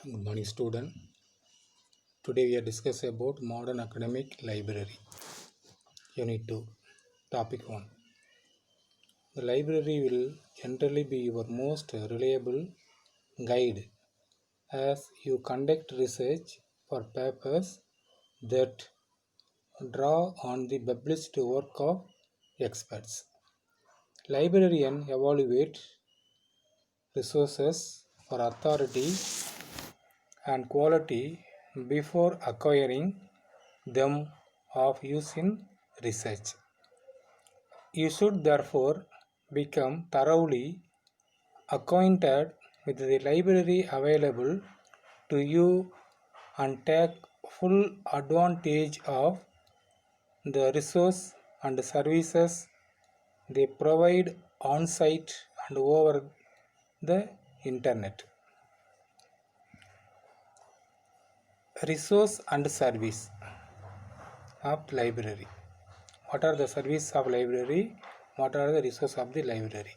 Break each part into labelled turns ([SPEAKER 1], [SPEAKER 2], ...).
[SPEAKER 1] Good morning, student. Today we are discussing about modern academic library. Unit 2, Topic 1. The library will generally be your most reliable guide as you conduct research for papers that draw on the published work of experts. Librarians evaluate resources for authority and quality before acquiring them of use in research. You should therefore become thoroughly acquainted with the library available to you and take full advantage of the resource and services they provide on site and over the internet. Resource and service of library. What are the service of library? What are the resources of the library?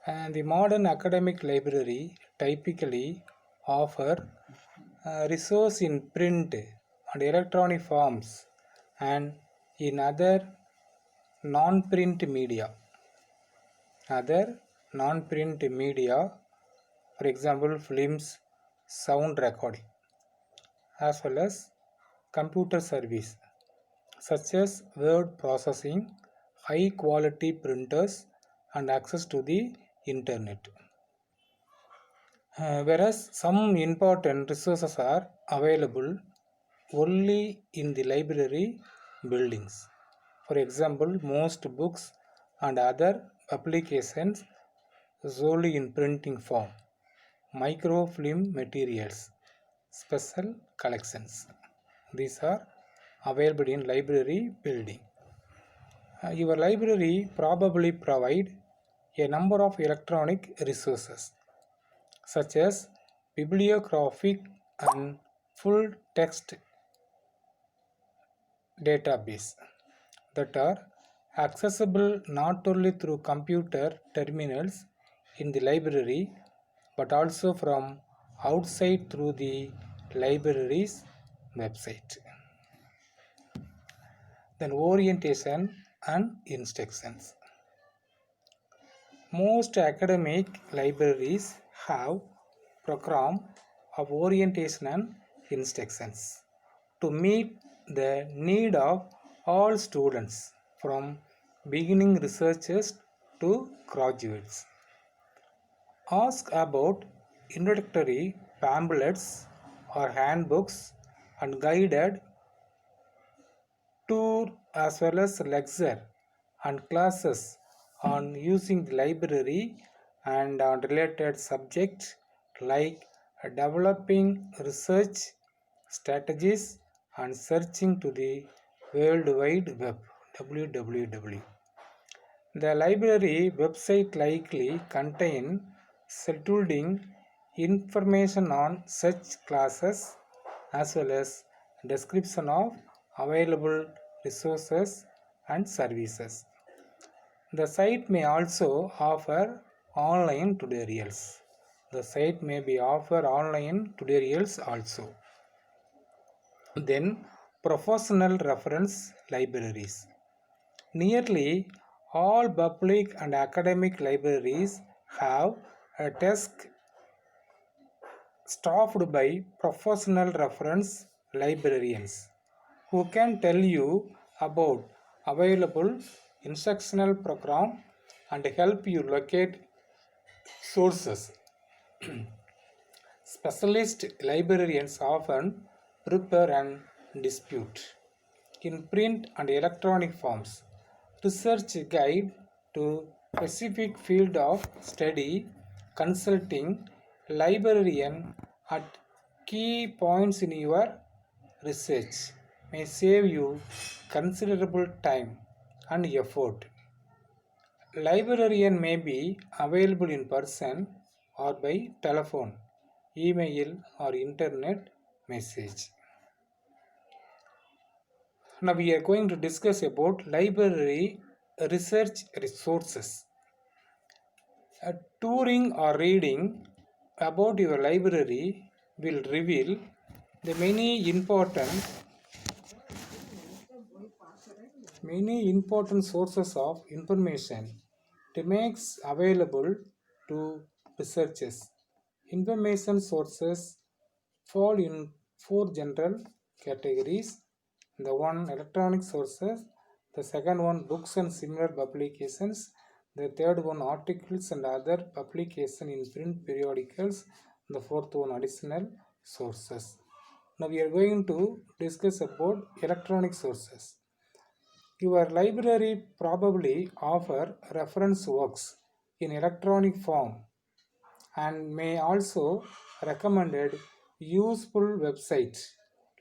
[SPEAKER 1] And the modern academic library typically offer resource in print and electronic forms and in other non-print media. For example, films, sound recording, as well as computer service such as word processing, high quality printers, and access to the internet. Whereas some important resources are available only in the library buildings. For example, most books and other publications solely in printing form, microfilm materials, special collections. These are available in library building. Your library probably provide a number of electronic resources such as bibliographic and full text database that are accessible not only through computer terminals in the library but also from outside through the library's website. Then orientation and instructions. Most academic libraries have program of orientation and instructions to meet the need of all students from beginning researchers to graduates. Ask about introductory pamphlets or handbooks and guided tour as well as lecture and classes on using the library and on related subjects like developing research strategies and searching to the World Wide Web www. The library website likely contain scheduled information on such classes as well as description of available resources and services. The site may also offer online tutorials. Also. Then professional reference libraries. Nearly all public and academic libraries have a desk staffed by professional reference librarians who can tell you about available instructional program and help you locate sources. Specialist librarians often prepare and dispute in print and electronic forms research guide to specific field of study. Consulting librarian at key points in your research may save you considerable time and effort. Librarian may be available in person or by telephone, email or internet message. Now we are going to discuss about library research resources. Touring or reading about your library will reveal the many important sources of information to makes available to researchers. Information sources fall in four general categories. The one electronic sources, the second one books and similar publications, the third one articles and other publication in print periodicals, the fourth one additional sources. Now we are going to discuss about electronic sources. Your library probably offer reference works in electronic form and may also recommended useful websites.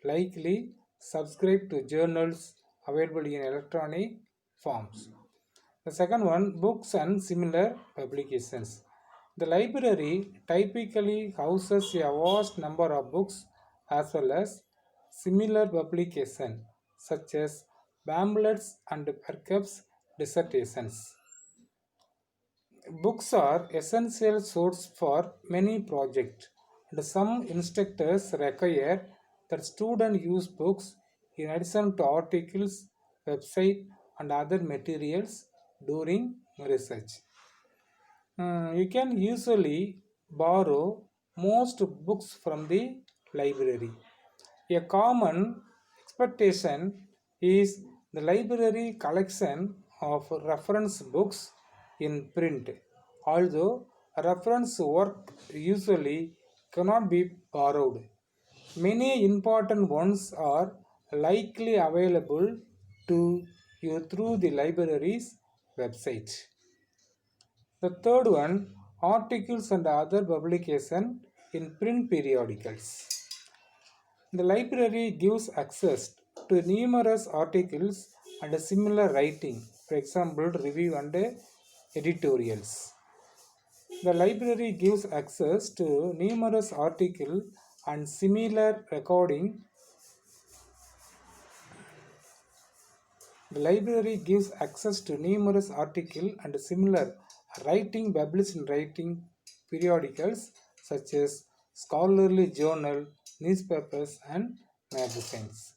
[SPEAKER 1] Likely subscribe to journals available in electronic forms. The second one, books and similar publications. The library typically houses a vast number of books as well as similar publications such as pamphlets and perhaps dissertations. Books are essential source for many projects, and some instructors require that students use books in addition to articles, website, and other materials during research. You can usually borrow most books from the library. A common expectation is the library collection of reference books in print, although reference work usually cannot be borrowed. Many important ones are likely available to you through the library's website. The third one, articles and other publication in print periodicals. The library gives access to numerous articles and similar writing, for example, review and editorials. The library gives access to numerous articles and similar recording. The library gives access to numerous articles and similar writing published in writing periodicals such as scholarly journal, newspapers, and magazines.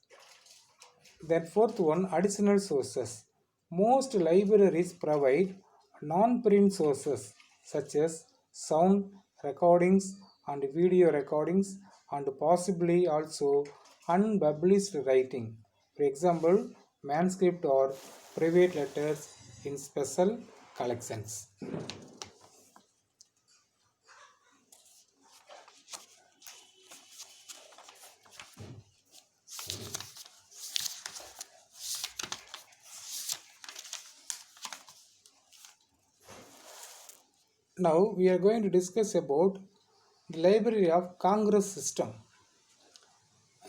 [SPEAKER 1] Then fourth one, additional sources. Most libraries provide non-print sources such as sound recordings and video recordings and possibly also unpublished writing. For example, manuscript or private letters in special collections. Now we are going to discuss about the Library of Congress system.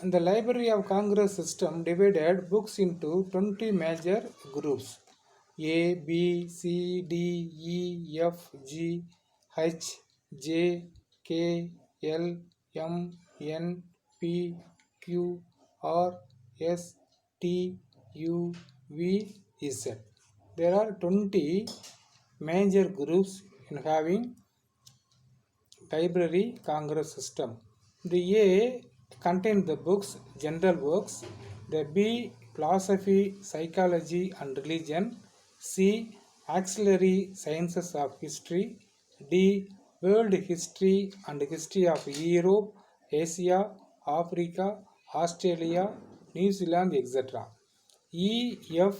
[SPEAKER 1] And the Library of Congress system divided books into 20 major groups: A, B, C, D, E, F, G, H, J, K, L, M, N, P, Q, R, S, T, U, V, Z. There are 20 major groups in having Library Congress system. The A contains the books, general works. The B, philosophy, psychology and religion. C, auxiliary sciences of history. D, world history and history of Europe, Asia, Africa, Australia, New Zealand, etc. E, F,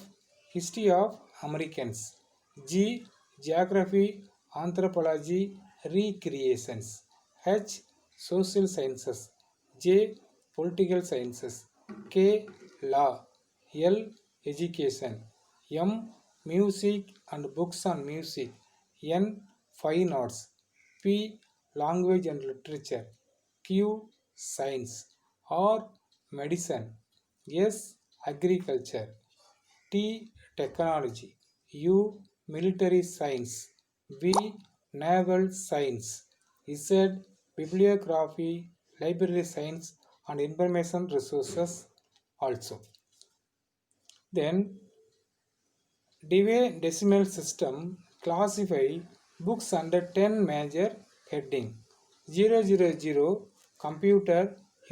[SPEAKER 1] history of Americans. G, geography, anthropology, recreations. H, social sciences. J, political sciences. K, law. L, education. M, music and books on music. N, fine arts. P, language and literature. Q, science. R, medicine. S, agriculture. T, technology. U, military science. V, naval science. Z, bibliography, library science and information resources also. Then Dewey Decimal System classify books under 10 major heading. 000 computer,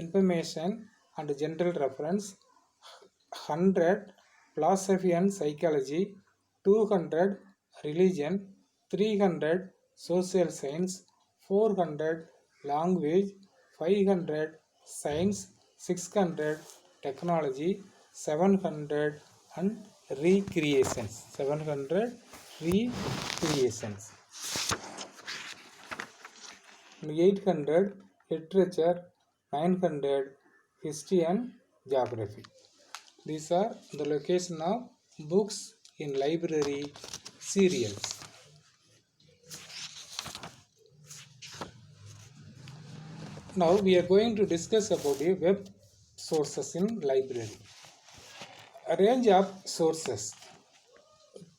[SPEAKER 1] information and general reference, 100 philosophy and psychology, 200 religion, 300 social science, 400 language, 500 science, 600 technology, 700 and recreations. 700 recreations. 800 literature, 900 history and geography. These are the location of books in library serials. Now we are going to discuss about the web sources in library. A range of sources.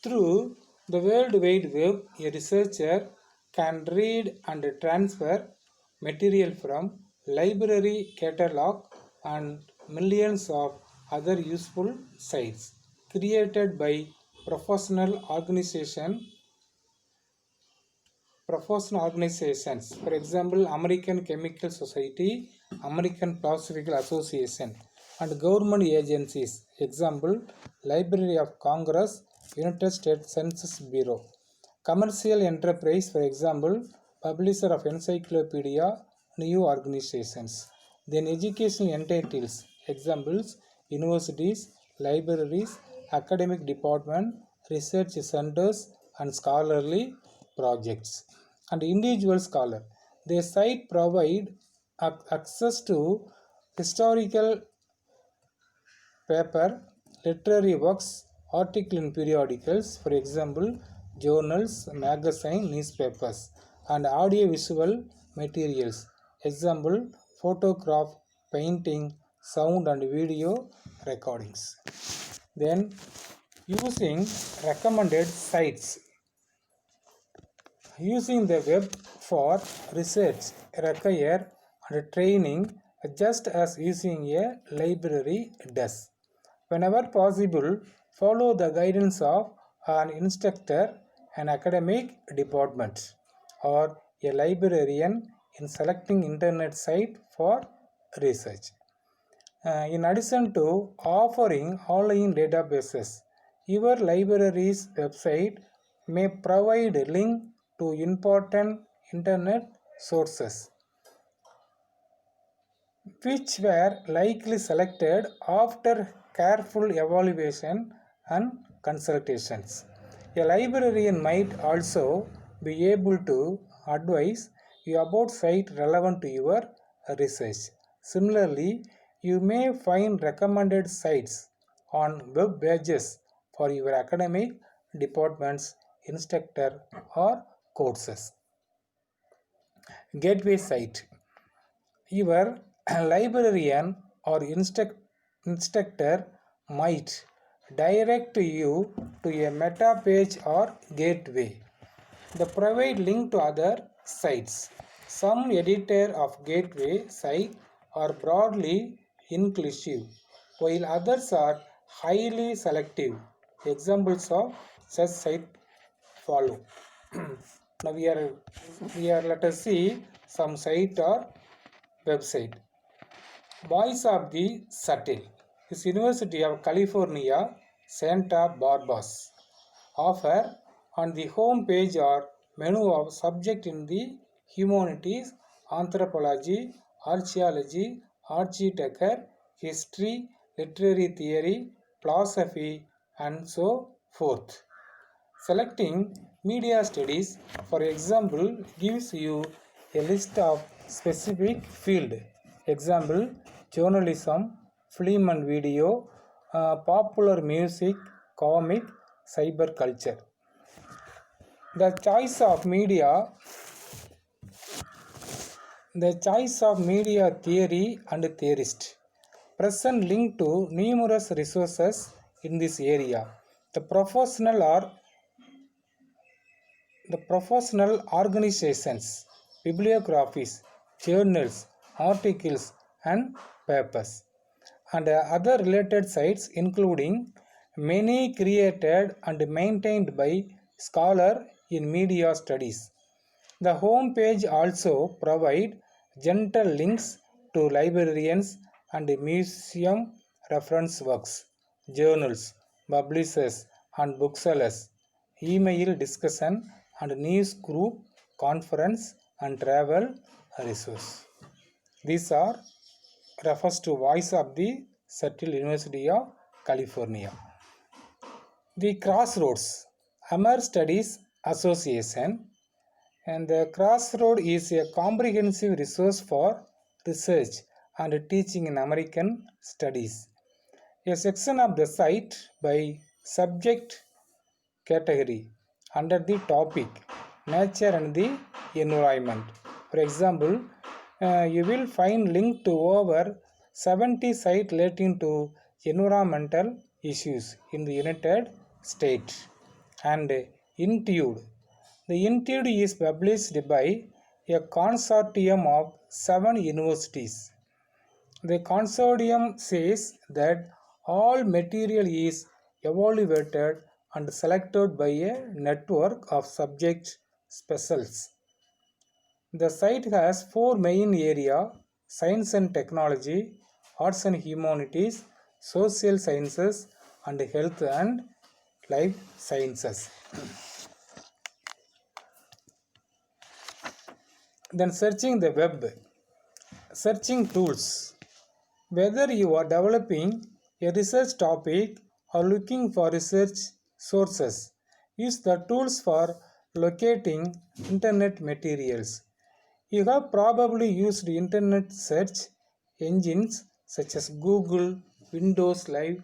[SPEAKER 1] Through the World Wide Web, a researcher can read and transfer material from library catalog and millions of other useful sites created by professional organizations. For example, American Chemical Society, American Philosophical Association, and government agencies. Example, Library of Congress, United States Census Bureau. Commercial enterprise, for example, publisher of encyclopedia, new organizations. Then education entities, examples, universities, libraries, academic department, research centers, and scholarly projects. And individual scholar, their site provide access to historical paper, literary works, article in periodicals, for example, journals, magazine, newspapers, and audio-visual materials, example, photograph, painting, sound and video recordings. Then using recommended sites. Using the web for research require and training just as using a library does. Whenever possible, follow the guidance of an instructor, an academic department, or a librarian in selecting internet site for research. In addition to offering online databases, your library's website may provide a link to important internet sources, which were likely selected after careful evaluation and consultations. A librarian might also be able to advise you about sites relevant to your research. Similarly, you may find recommended sites on web pages for your academic department's instructor or courses. Gateway site. Your librarian or instructor might direct you to a meta page or gateway. They provide link to other sites. Some editor of gateway site are broadly inclusive, while others are highly selective. Examples of such site follow. Now we are let us see some site or website. Voice of the Subtle is University of California, Santa Barbara. Offer on the home page or menu of subject in the humanities, anthropology, archaeology, architecture, history, literary theory, philosophy, and so forth. Selecting media studies, for example, gives you a list of specific field. Example, journalism, film and video, popular music, comic, cyber culture. The choice of media theory and theorist. Present link to numerous resources in this area. The professional organizations, bibliographies, journals, articles and papers, and other related sites, including many created and maintained by scholars in media studies. The home page also provides gentle links to librarians and museum reference works, journals, publishers and booksellers, email discussion and news group, conference and travel resource. These are refers to Voice of the Seattle University of California. The Crossroads Amher Studies Association, and the Crossroad is a comprehensive resource for research and teaching in American studies. A section of the site by subject category under the topic nature and the environment. For example, you will find link to over 70 sites relating to environmental issues in the United States. And INTUDE. The INTUDE is published by a consortium of 7 universities. The consortium says that all material is evaluated and selected by a network of subject specialists. The site has 4 main areas: science and technology, arts and humanities, social sciences, and health and life sciences. Then searching the web. Searching tools. Whether you are developing a research topic or looking for research sources, use the tools for locating internet materials. You have probably used internet search engines such as Google, Windows Live,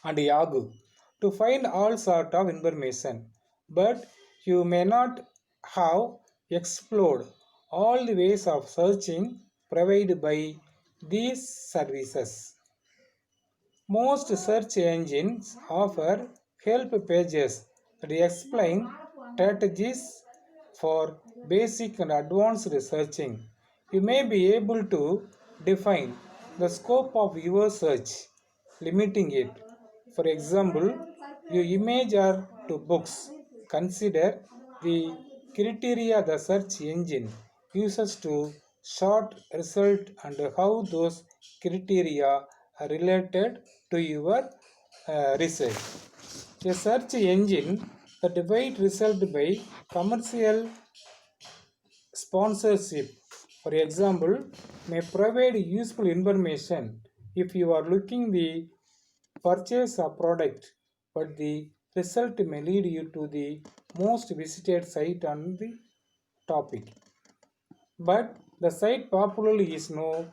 [SPEAKER 1] and Yahoo to find all sort of information, but you may not have explored all the ways of searching provided by these services. Most search engines offer help pages that explain strategies for basic and advanced searching. You may be able to define the scope of your search, limiting it. For example, your image are to books. Consider the criteria the search engine uses to sort result and how those criteria are related to your research. A search engine that divides result by commercial sponsorship, for example, may provide useful information if you are looking the purchase a product, but the result may lead you to the most visited site on the topic. But the site popularly is no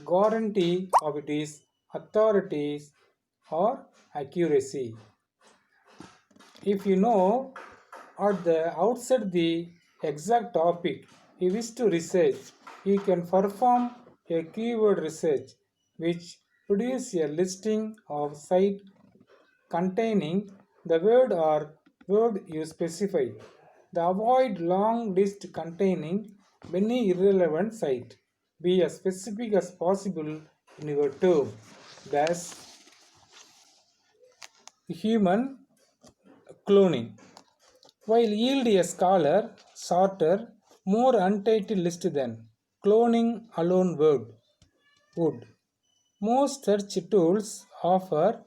[SPEAKER 1] guarantee of its authority or accuracy. If you know at the outset the exact topic you wish to research, you can perform a keyword research which produces a listing of sites containing the word or word you specify. Avoid long list containing many irrelevant sites. Be as specific as possible in your term. Thus, human cloning. While yield a smaller, shorter, more untitled list than cloning alone would. Most search tools offer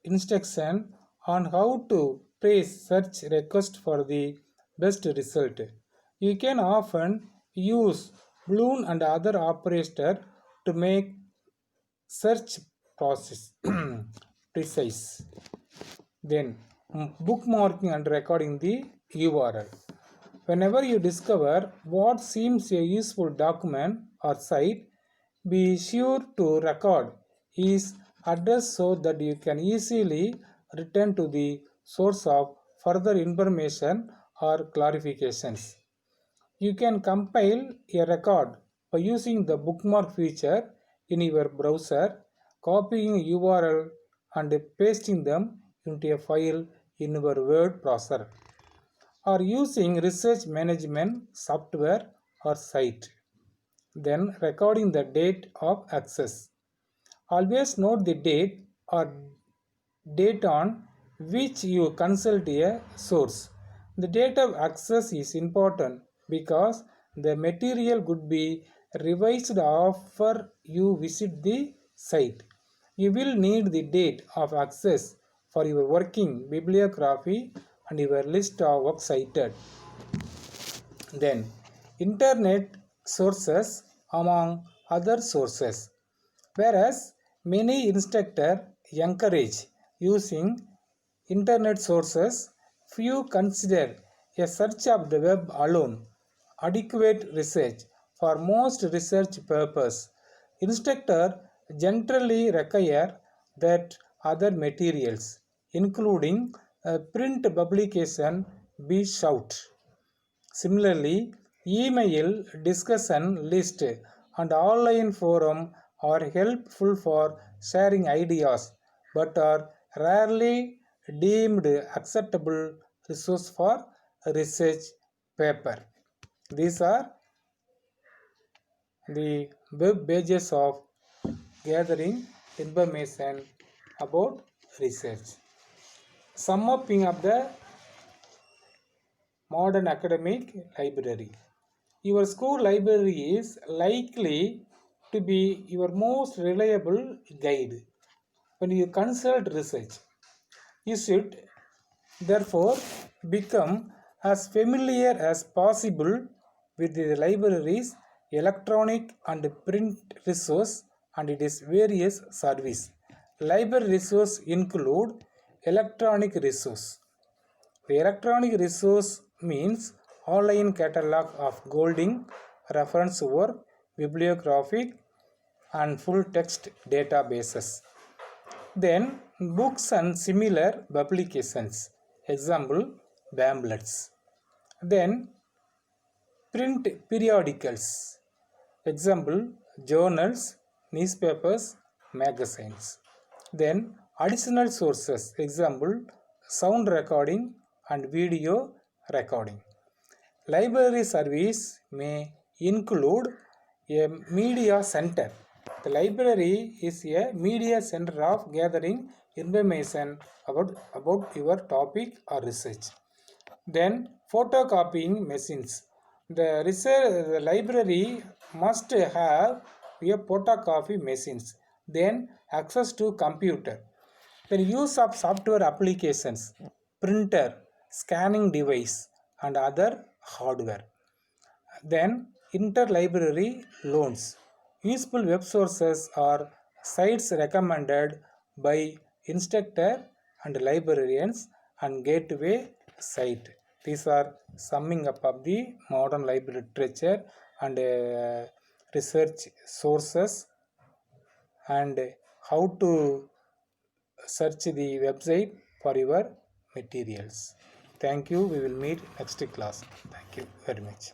[SPEAKER 1] instruction on how to place search request for the best result. You can often use Boolean and other operators to make search process precise. Then bookmarking and recording the URL. Whenever you discover what seems a useful document or site, be sure to record its address so that you can easily return to the source of further information or clarifications. You can compile a record by using the bookmark feature in your browser, copying URL and pasting them into a file in your word processor, or using research management software or site. Then recording the date of access. Always note the date or date on which you consult a source. The date of access is important because The material could be revised after you visit the site. You will need the date of access for your working bibliography and your list of works cited. Then, internet sources among other sources. Whereas many instructors encourage using internet sources, few consider a search of the web alone adequate research. For most research purposes, instructors generally require that other materials, including print publication, be sought. Similarly, email, discussion list, and online forum are helpful for sharing ideas but are rarely deemed acceptable resource for research paper. These are the web pages of gathering information about research. Sum up of the modern academic library. Your school library is likely to be your most reliable guide when you consult research. You should therefore become as familiar as possible with the library's electronic and print resource and its various service. Library resource include electronic resource. The electronic resource means online catalog of Golding, reference work, bibliographic and full text databases. Then books and similar publications, example pamphlets. Then print periodicals, example journals, newspapers, magazines. Then additional sources, example sound recording and video recording. Library service may include a media center. The library is a media center of gathering information about your topic or research. Then photocopying machines. The library must have a photocopy machines. Then access to computer. Then use of software applications, printer, scanning device and other hardware. Then interlibrary loans. Useful web sources are sites recommended by instructor and librarians and gateway site. These are summing up of the modern library literature and research sources and how to search the website for your materials. Thank you. We will meet next class. Thank you very much.